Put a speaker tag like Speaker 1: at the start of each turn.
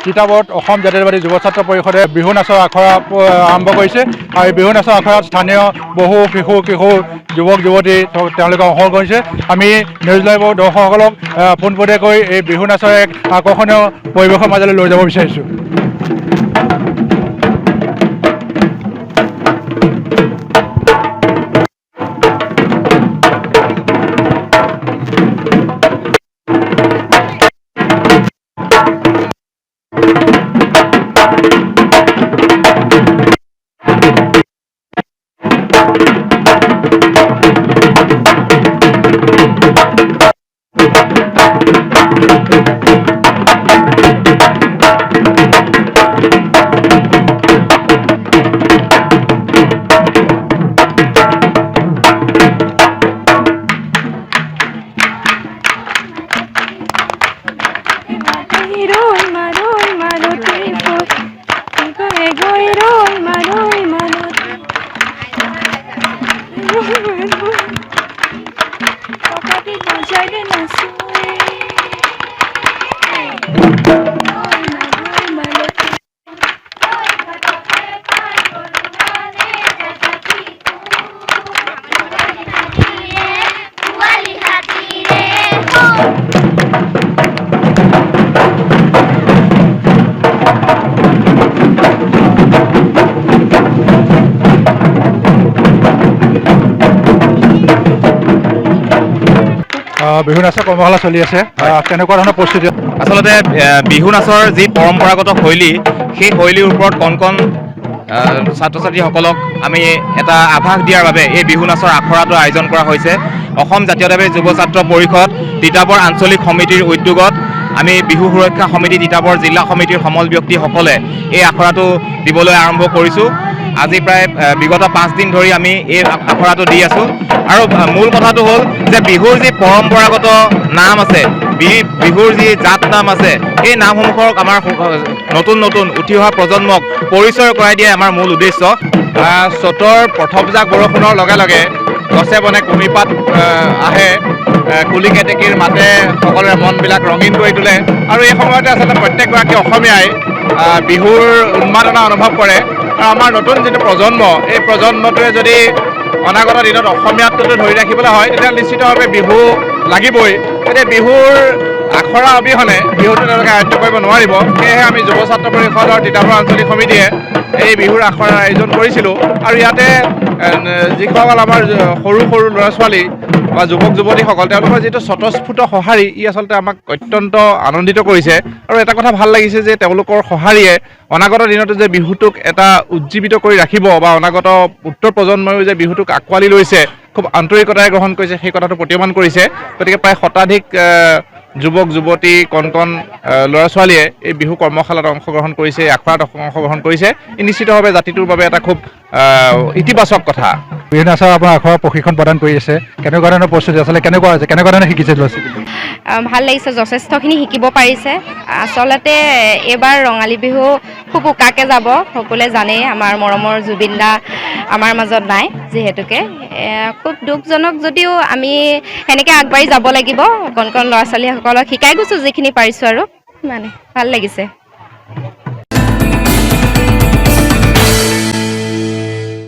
Speaker 1: তিতাবৰত অসম জাতীয়তাবাদী যুৱ ছাত্ৰ পৰিষদে বিহু নাচৰ আখৰা আৰম্ভ কৰিছে আৰু এই বিহু নাচৰ আখৰাত স্থানীয় বহু কিশোৰ যুৱক যুৱতী তেওঁলোকে অংশগ্ৰহণ কৰিছে। আমি নিউজ লাইভৰ দৰ্শকসকলক পোনপটীয়াকৈ এই বিহু নাচৰ এক আকৰ্ষণীয় পৰিৱেশৰ মাজলৈ লৈ যাব বিচাৰিছোঁ। বিহু নাচৰ কৰ্মশালা চলি আছে, কেনেকুৱা ধৰণৰ প্ৰস্তুতি?
Speaker 2: আচলতে বিহু নাচৰ যি পৰম্পৰাগত শৈলী, সেই শৈলীৰ ওপৰত কণ ছাত্ৰ ছাত্ৰীসকলক আমি এটা আভাস দিয়াৰ বাবে এই বিহু নাচৰ আখৰাটো আয়োজন কৰা হৈছে। অসম জাতীয়তাবাদী যুৱ ছাত্ৰ পৰিষদ তিতাবৰ আঞ্চলিক সমিতিৰ উদ্যোগত আমি বিহু সুৰক্ষা সমিতি তিতাবৰ জিলা সমিতিৰ সমল ব্যক্তিসকলে এই আখৰাটো দিবলৈ আৰম্ভ কৰিছোঁ। আজি প্ৰায় বিগত 5 দিন ধৰি আমি এই আখৰাটো দি আছোঁ। আৰু মূল কথাটো হ'ল যে বিহুৰ যি পৰম্পৰাগত নাম আছে, বিহুৰ যি জাত নাম আছে, এই নামসমূহক আমাৰ নতুন উঠি অহা প্ৰজন্মক পৰিচয় কৰাই দিয়াই আমাৰ মূল উদ্দেশ্য। চ'তৰ প্ৰথম জাক বৰষুণৰ লগে লগে গছে বনে কুঁহিপাত আহে, কুলি কেতেকীৰ মাতে সকলোৰে মনবিলাক ৰঙীন কৰি তোলে। আৰু এই সময়তে আচলতে প্ৰত্যেকগৰাকী অসমীয়াই বিহুৰ উন্মাদনা অনুভৱ কৰে। আৰু আমাৰ নতুন যিটো প্ৰজন্ম, এই প্ৰজন্মটোৱে যদি অনাগত দিনত অসমীয়াটো ধৰি ৰাখিবলৈ হয়, তেতিয়া নিশ্চিতভাৱে বিহু লাগিবই। এতিয়া বিহুৰ আখৰা অবিহনে বিহুটো তেওঁলোকে আয়ত্ব কৰিব নোৱাৰিব। সেয়েহে আমি যুৱ ছাত্ৰ পৰিষদৰ তিতাবৰ আঞ্চলিক সমিতিয়ে এই বিহুৰ আখৰাৰ আয়োজন কৰিছিলোঁ। আৰু ইয়াতে যিসকল আমাৰ সৰু ল'ৰা ছোৱালী বা যুৱক যুৱতীসকল, তেওঁলোকৰ যিটো স্বতঃস্ফূৰ্ত সঁহাৰি, ই আচলতে আমাক অত্যন্ত আনন্দিত কৰিছে। আৰু এটা কথা ভাল লাগিছে যে তেওঁলোকৰ সঁহাৰিয়ে অনাগত দিনতো যে বিহুটোক এটা উজ্জীৱিত কৰি ৰাখিব বা অনাগত উত্তৰ প্ৰজন্ময়ো যে বিহুটোক আঁকোৱালি লৈছে, খুব আন্তৰিকতাৰে গ্ৰহণ কৰিছে, সেই কথাটো প্ৰতীয়মান কৰিছে। গতিকে প্ৰায় শতাধিক যুৱক যুৱতী কণ ল'ৰা ছোৱালীয়ে এই বিহু কৰ্মশালাত অংশগ্ৰহণ কৰিছে, এই আখৰাত অংশগ্ৰহণ কৰিছে। ই নিশ্চিতভাৱে জাতিটোৰ বাবে এটা খুব ইতিবাচক কথা।
Speaker 1: বিহু নাচৰ আপোনাৰ আখৰাৰ প্ৰশিক্ষণ প্ৰদান কৰি আছে, কেনেকুৱা ধৰণৰ প্ৰস্তুতি আচলতে কেনেকুৱা হৈছে, কেনেকুৱা ধৰণে শিকিছে ল'ৰা ছোৱালী?
Speaker 3: ভাল লাগিছে, যথেষ্টখিনি শিকিব পাৰিছে। আচলতে এইবাৰ ৰঙালী বিহু খুব উকাকৈ যাব, সকলোৱে জানেই। আমাৰ মৰমৰ জুবিন দা আমাৰ মাজত নাই যিহেতুকে, খুব দুখজনক যদিও আমি সেনেকৈ আগবাঢ়ি যাব লাগিব। কণ ল'ৰা ছোৱালীসকলক শিকাই গৈছোঁ যিখিনি পাৰিছোঁ, আৰু মানে ভাল লাগিছে।